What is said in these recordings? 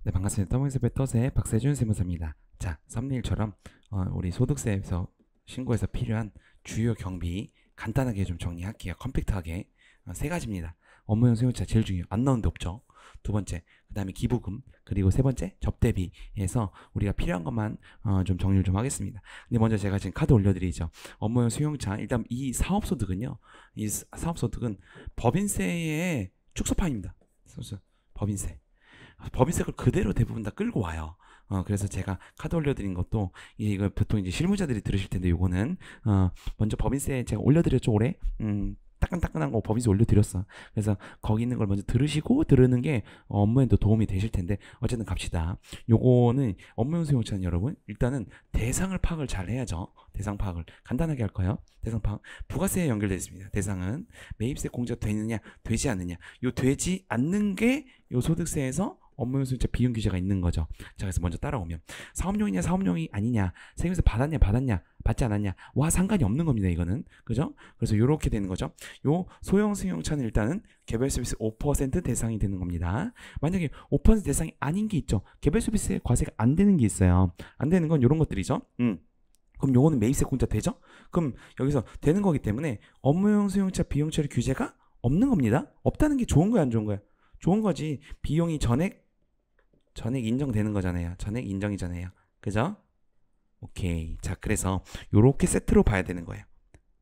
네, 반갑습니다. 더모이스 베터스의 박세준 세무사입니다. 자, 썸네일처럼 우리 소득세에서 신고해서 필요한 주요 경비 간단하게 좀 정리할게요. 컴팩트하게 세 가지입니다. 업무용 수용차 제일 중요해요. 안 나오는 데 없죠. 두 번째, 그 다음에 기부금, 그리고 세 번째 접대비에서 우리가 필요한 것만 좀 정리를 좀 하겠습니다. 근데 먼저 제가 지금 카드 올려드리죠. 업무용 수용차, 일단 이 사업소득은요, 이 사업소득은 법인세의 축소파입니다. 법인세. 법인세를 그대로 대부분 다 끌고 와요. 그래서 제가 카드 올려드린 것도 이거 보통 이제 실무자들이 들으실 텐데 요거는 먼저 법인세 제가 올려드렸죠 올해. 따끈따끈한 거 법인세 올려드렸어. 그래서 거기 있는 걸 먼저 들으시고 들으는 게 업무에도 도움이 되실 텐데 어쨌든 갑시다. 요거는 업무용 수용차는 여러분 일단은 대상을 파악을 잘 해야죠. 대상 파악을 간단하게 할 거예요. 대상 파악 부가세에 연결되어 있습니다. 대상은 매입세 공제가 되느냐 되지 않느냐. 요 되지 않는 게 요 소득세에서 업무용 수용차 비용 규제가 있는 거죠. 자, 그래서 먼저 따라오면 사업용이냐 사업용이 아니냐, 세금세 받았냐 받지 않았냐, 와 상관이 없는 겁니다. 이거는 그죠? 그래서 이렇게 되는 거죠. 요 소형 승용차는 일단은 개별 서비스 5% 대상이 되는 겁니다. 만약에 5% 대상이 아닌 게 있죠. 개별 서비스에 과세가 안 되는 게 있어요. 안 되는 건 이런 것들이죠. 그럼 요거는 매입세 공제 되죠? 그럼 여기서 되는 거기 때문에 업무용 수용차 비용 처리 규제가 없는 겁니다. 없다는 게 좋은 거야 안 좋은 거야? 좋은 거지. 비용이 전액 인정되는 거잖아요. 전액 인정이잖아요. 그죠? 오케이. 자, 그래서 요렇게 세트로 봐야 되는 거예요.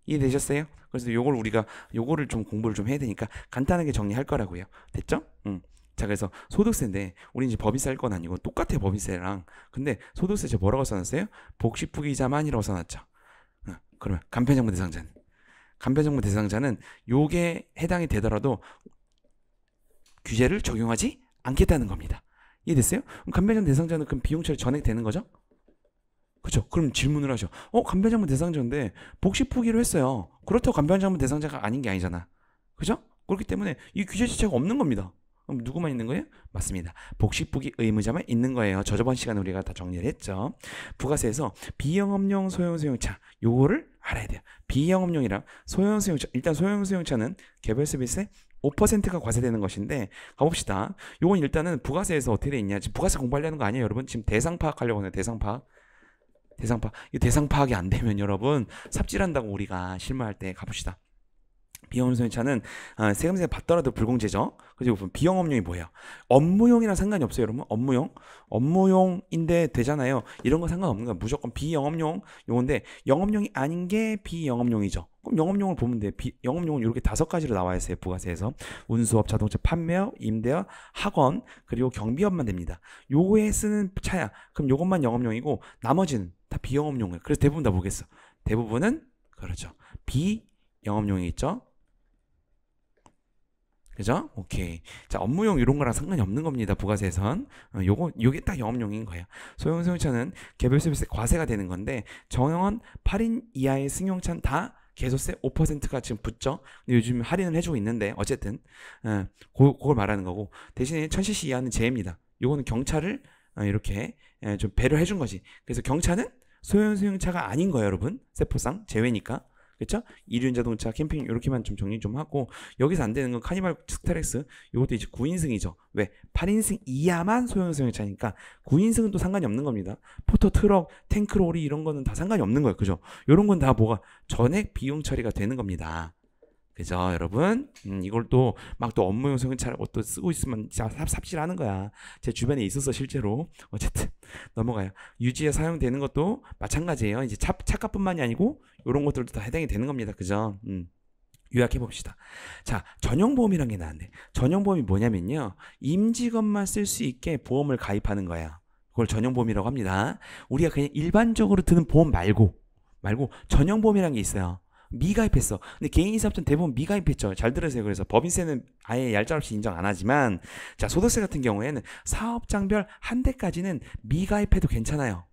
이해되셨어요? 그래서 요거를 좀 공부를 좀 해야 되니까 간단하게 정리할 거라고요. 됐죠? 자, 그래서 소득세인데 우리 이제 법인세 할 건 아니고 똑같아 법인세랑. 근데 소득세 저 뭐라고 써놨어요? 복식부기자만이라고 써놨죠. 그러면 간편정부 대상자는 요게 해당이 되더라도 규제를 적용하지 않겠다는 겁니다. 이해됐어요? 그럼 간편정부 대상자는 그럼 비용 처리 전액 되는 거죠? 그죠? 그럼 질문을 하죠. 간편정부 대상자인데 복식부기로 했어요. 그렇다고 간편정부 대상자가 아닌 게 아니잖아. 그죠? 그렇기 때문에 이 규제 자체가 없는 겁니다. 그럼 누구만 있는 거예요? 맞습니다. 복식부기 의무자만 있는 거예요. 저번 시간에 우리가 다 정리를 했죠. 부가세에서 비영업용 소형 수용차 요거를 알아야 돼요. 비영업용이랑 소형 수용차, 일단 소형 수용차는 개별 서비스에 5%가 과세되는 것인데 가봅시다. 요건 일단은 부가세에서 어떻게 돼 있냐. 지금 부가세 공부하려는 거 아니에요, 여러분? 지금 대상 파악하려고 하는 대상 파악. 이 대상 파악이 안 되면 여러분 삽질한다고 우리가 실무할 때 가봅시다. 비영업용차는 세금세 받더라도 불공제죠. 그리고 비영업용이 뭐예요? 업무용이랑 상관이 없어요, 여러분. 업무용인데 되잖아요. 이런 거 상관없는 거야. 무조건 비영업용 요건데 영업용이 아닌 게 비영업용이죠. 그럼 영업용을 보면 돼. 영업용은 이렇게 5가지로 나와 있어요. 부가세에서 운수업, 자동차 판매업, 임대업, 학원, 그리고 경비업만 됩니다. 요거에 쓰는 차야. 그럼 요것만 영업용이고 나머지는 다 비영업용이에요. 그래서 대부분 다 보겠어. 대부분은 그렇죠. 비영업용이 있죠. 그죠? 오케이. 자, 업무용 이런 거랑 상관이 없는 겁니다. 부가세선. 요게 딱 영업용인 거예요. 소형 승용차는 개별 서비스 과세가 되는 건데 정형은 8인 이하의 승용차는 다 개소세 5%가 지금 붙죠. 근데 요즘 할인을 해주고 있는데 어쨌든 그걸 말하는 거고 대신에 1000cc 이하는 제외입니다. 요거는 경차를 이렇게 좀 배려해 준 거지. 그래서 경차는 소형 승용차가 아닌 거예요, 여러분. 세포상 제외니까. 그렇죠? 이륜 자동차, 캠핑 이렇게만 좀 정리 좀 하고 여기서 안 되는 건 카니발 스타렉스 이것도 이제 9인승이죠. 왜? 8인승 이하만 소형 승용차니까 9인승은 또 상관이 없는 겁니다. 포터 트럭, 탱크로리 이런 거는 다 상관이 없는 거예요. 그죠? 이런 건 다 뭐가 전액 비용 처리가 되는 겁니다. 그죠, 여러분? 이걸 또 막 또 업무용 승용차를 또 쓰고 있으면 삽질하는 거야. 제 주변에 있었어 실제로. 어쨌든 넘어가요. 유지에 사용되는 것도 마찬가지예요. 이제 차값뿐만이 아니고 이런 것들도 다 해당이 되는 겁니다. 그죠? 요약해 봅시다. 자, 전용보험이란 게 나왔네. 전용보험이 뭐냐면요, 임직원만 쓸 수 있게 보험을 가입하는 거야. 그걸 전용보험이라고 합니다. 우리가 그냥 일반적으로 드는 보험 말고 전용보험이란 게 있어요. 미가입했어. 근데 개인사업자는 대부분 미가입했죠. 잘 들으세요. 그래서 법인세는 아예 얄짤없이 인정 안 하지만, 자, 소득세 같은 경우에는 사업장별 한 대까지는 미가입해도 괜찮아요.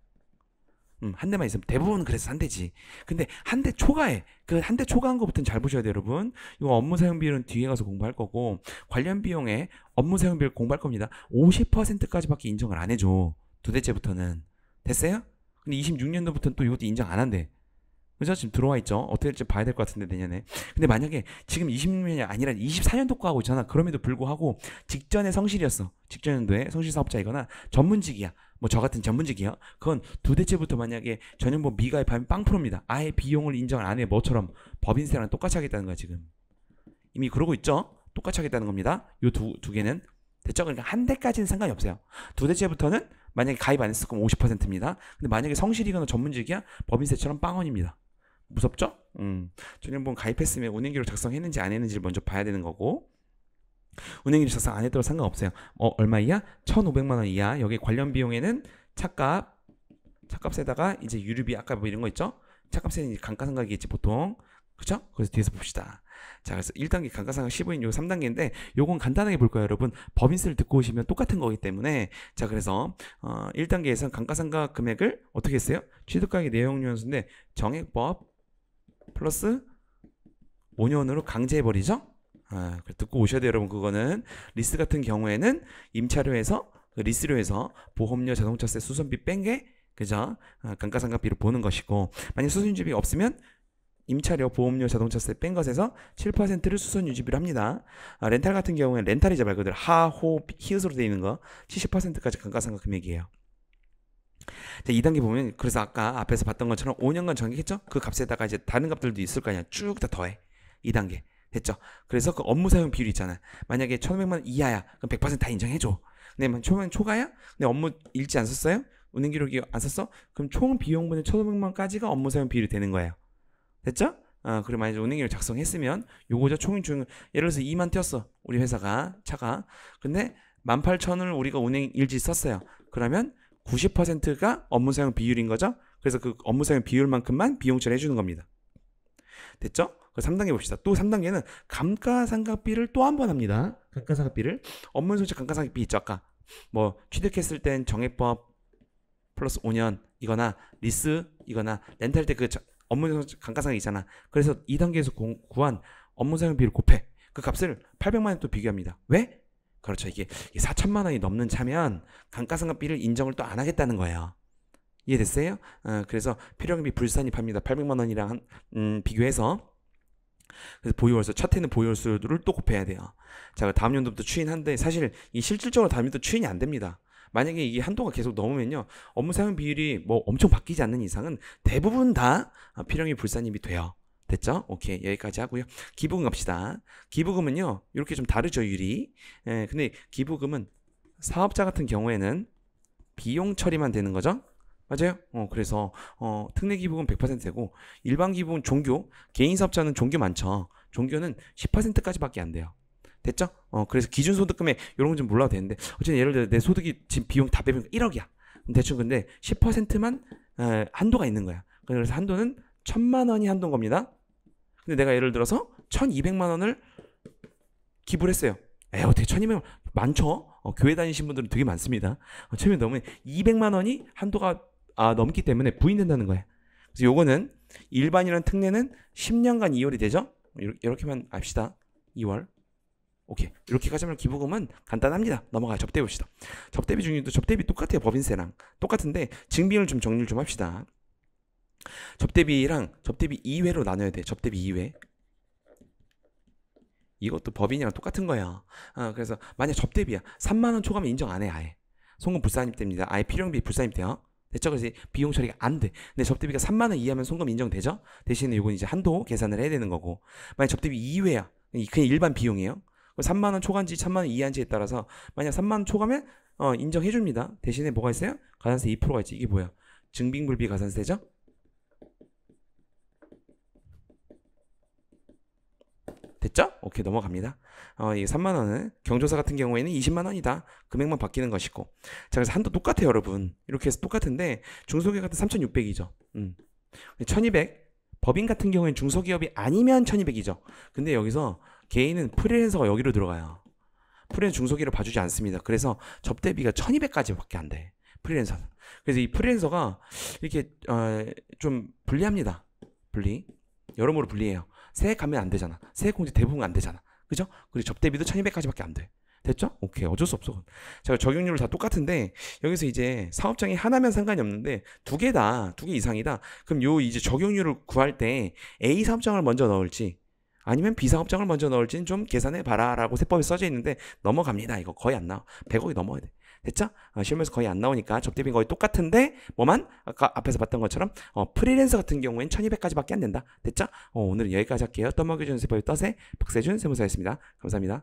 한 대만 있으면 대부분은 그래서 한 대지. 근데 한 대 초과해. 그 한 대 초과한 거부터는 잘 보셔야 돼요, 여러분. 이거 업무 사용 비율은 뒤에 가서 공부할 거고 관련 비용에 업무 사용 비율 공부할 겁니다. 50%까지밖에 인정을 안 해줘. 두 대째부터는. 됐어요? 근데 26년도부터는 또 이것도 인정 안 한대. 그죠? 지금 들어와 있죠. 어떻게 될지 봐야 될 것 같은데 내년에. 근데 만약에 지금 20년이 아니라 24년도 거 하고 있잖아. 그럼에도 불구하고 직전에 성실이었어. 직전 연도에 성실 사업자이거나 전문직이야. 뭐 저 같은 전문직이야. 그건 두 대째부터 만약에 전용보험 미가입하면 빵 프로입니다. 아예 비용을 인정을 안 해. 뭐처럼 법인세랑 똑같이 하겠다는 거야 지금. 이미 그러고 있죠. 똑같이 하겠다는 겁니다. 요 두 개는. 됐죠? 그러니까 한 대까지는 상관이 없어요. 두 대째부터는 만약에 가입 안 했을 거면 50%입니다. 근데 만약에 성실이거나 전문직이야 법인세처럼 빵원입니다. 무섭죠? 전용보험 가입했으면 운행기록 작성했는지 안 했는지를 먼저 봐야 되는 거고, 운행기록 작성 안 했더라도 상관없어요. 얼마 이하? 1,500만 원 이하. 여기 관련 비용에는 차값에다가 이제 유류비 아까 뭐 이런 거 있죠? 차값에는 이제 감가상각이겠지 보통. 그쵸? 그래서 뒤에서 봅시다. 자, 그래서 1단계 감가상각 15인 요 3단계인데 요건 간단하게 볼 거예요, 여러분. 법인세를 듣고 오시면 똑같은 거기 때문에. 자, 그래서 1단계에서는 감가상각 금액을 어떻게 했어요? 취득가액 내용료였는데 정액법 플러스 5년으로 강제해버리죠? 듣고 오셔야 돼요, 여러분. 그거는 리스 같은 경우에는 임차료에서 리스료에서 보험료, 자동차세, 수선비 뺀 게 그죠? 감가상각비를 보는 것이고, 만약 수선유지비 없으면 임차료, 보험료, 자동차세 뺀 것에서 7%를 수선유지비로 합니다. 렌탈 같은 경우에는 렌탈이자 말 그대로 하, 호, 히읗으로 되어 있는 거 70%까지 감가상각 금액이에요. 자, 2단계 보면 그래서 아까 앞에서 봤던 것처럼 5년간 정액했죠? 그 값에다가 이제 다른 값들도 있을 거 아니야. 쭉 다 더해. 2단계. 됐죠? 그래서 그 업무 사용 비율 있잖아. 만약에 1,500만 원 이하야. 그럼 100%다 인정해줘. 근데 초과야? 근데 업무 일지 안 썼어요? 운행 기록이 안 썼어? 그럼 총 비용분의 1,500만 원까지가 업무 사용 비율이 되는 거예요. 됐죠? 그리고 만약에 운행 기록 작성했으면 요거죠. 총 예를 들어서 2만 튀었어. 우리 회사가 차가. 근데 18,000을 우리가 운행 일지 썼어요. 그러면 90%가 업무 사용 비율인 거죠. 그래서 그 업무 사용 비율만큼만 비용 처리해 주는 겁니다. 됐죠? 3단계 봅시다. 또 3단계는 감가상각비를 또 한 번 합니다. 감가상각비를. 업무 손실 감가상각비 있죠. 아까 뭐 취득했을 땐 정액법 플러스 5년 이거나 리스 이거나 렌탈 때 그 업무 손실 감가상각 있잖아. 그래서 2단계에서 구한 업무 사용 비율을 곱해. 그 값을 800만 원 또 비교합니다. 왜? 그렇죠. 이게 4천만 원이 넘는 차면 감가상각비를 인정을 또 안 하겠다는 거예요. 이해됐어요? 그래서 필요경비 불산입합니다. 800만 원이랑 비교해서. 그래서 보유월수, 첫 해는 보유월수를 또 곱해야 돼요. 자, 다음 연도부터 추인한데 사실 이 실질적으로 다음 연도 추인이 안 됩니다. 만약에 이게 한도가 계속 넘으면요, 업무 사용 비율이 뭐 엄청 바뀌지 않는 이상은 대부분 다 필요경비 불산입이 돼요. 됐죠? 오케이, 여기까지 하고요. 기부금 갑시다. 기부금은요 이렇게 좀 다르죠, 율이. 근데 기부금은 사업자 같은 경우에는 비용 처리만 되는 거죠. 맞아요? 그래서 특례 기부금 100% 되고, 일반 기부금 종교, 개인 사업자는 종교 많죠. 종교는 10%까지밖에 안 돼요. 됐죠? 그래서 기준 소득금액 이런 건 좀 몰라도 되는데, 어쨌든 예를 들어 내 소득이 지금 비용 다 빼면 1억이야. 대충 근데 10%만 한도가 있는 거야. 그래서 한도는 1,000만 원이 한도인 겁니다. 근데 내가 예를 들어서 1,200만 원을 기부를 했어요. 어떻게 1,200만 원 많죠? 교회 다니신 분들은 되게 많습니다. 1,200만 넘으면 200만 원이 한도가 넘기 때문에 부인된다는 거예요. 그래서 요거는 일반이란 특례는 10년간 2월이 되죠? 이렇게만 합시다. 2월. 오케이. 이렇게까지 하면 기부금은 간단합니다. 넘어가요. 접대비 봅시다. 접대비 중에도 접대비 똑같아요. 법인세랑 똑같은데 증빙을 좀 정리를 좀 합시다. 접대비랑 접대비 2회로 나눠야 돼. 접대비 2회. 이것도 법인이랑 똑같은 거예요. 그래서 만약 접대비야 3만 원 초과면 인정 안 해. 아예 송금 불산입됩니다. 아예 필요경비 불산입돼요. 됐죠? 그래서 비용 처리가 안 돼. 근데 접대비가 3만 원 이하면 송금 인정되죠? 대신에 이건 이제 한도 계산을 해야 되는 거고, 만약 접대비 2회야 그냥 일반 비용이에요. 3만 원 초과인지 3만 원 이하인지에 따라서 만약 3만 원 초과면 인정해 줍니다. 대신에 뭐가 있어요? 가산세 2%가 있지. 이게 뭐야? 증빙불비 가산세죠? 됐죠? 오케이, 넘어갑니다. 이게 3만 원은 경조사 같은 경우에는 20만 원이다. 금액만 바뀌는 것이고. 자, 그래서 한도 똑같아요, 여러분. 이렇게 해서 똑같은데 중소기업 같은 3,600이죠. 1,200. 법인 같은 경우에는 중소기업이 아니면 1,200이죠. 근데 여기서 개인은 프리랜서가 여기로 들어가요. 프리랜서 중소기업을 봐주지 않습니다. 그래서 접대비가 1,200까지밖에 안 돼. 프리랜서는. 그래서 이 프리랜서가 이렇게 좀 불리합니다. 여러모로 불리해요. 세액 감면 안 되잖아. 세액 공제 대부분 안 되잖아. 그죠? 그리고 접대비도 1,200까지밖에 안 돼. 됐죠? 오케이. 어쩔 수 없어. 자, 적용률 다 똑같은데 여기서 이제 사업장이 하나면 상관이 없는데 두 개다. 두 개 이상이다. 그럼 요 이제 적용률을 구할 때 A 사업장을 먼저 넣을지 아니면 B 사업장을 먼저 넣을지는 좀 계산해 봐라라고 세법에 써져 있는데 넘어갑니다. 이거 거의 안 나와. 100억이 넘어야 돼. 됐죠? 시험에서 거의 안 나오니까 접대비 거의 똑같은데 뭐만 아까 앞에서 봤던 것처럼 프리랜서 같은 경우엔 1200까지밖에 안 된다. 됐죠? 오늘은 여기까지 할게요. 떠먹여준 세법의 떠세 박세준 세무사였습니다. 감사합니다.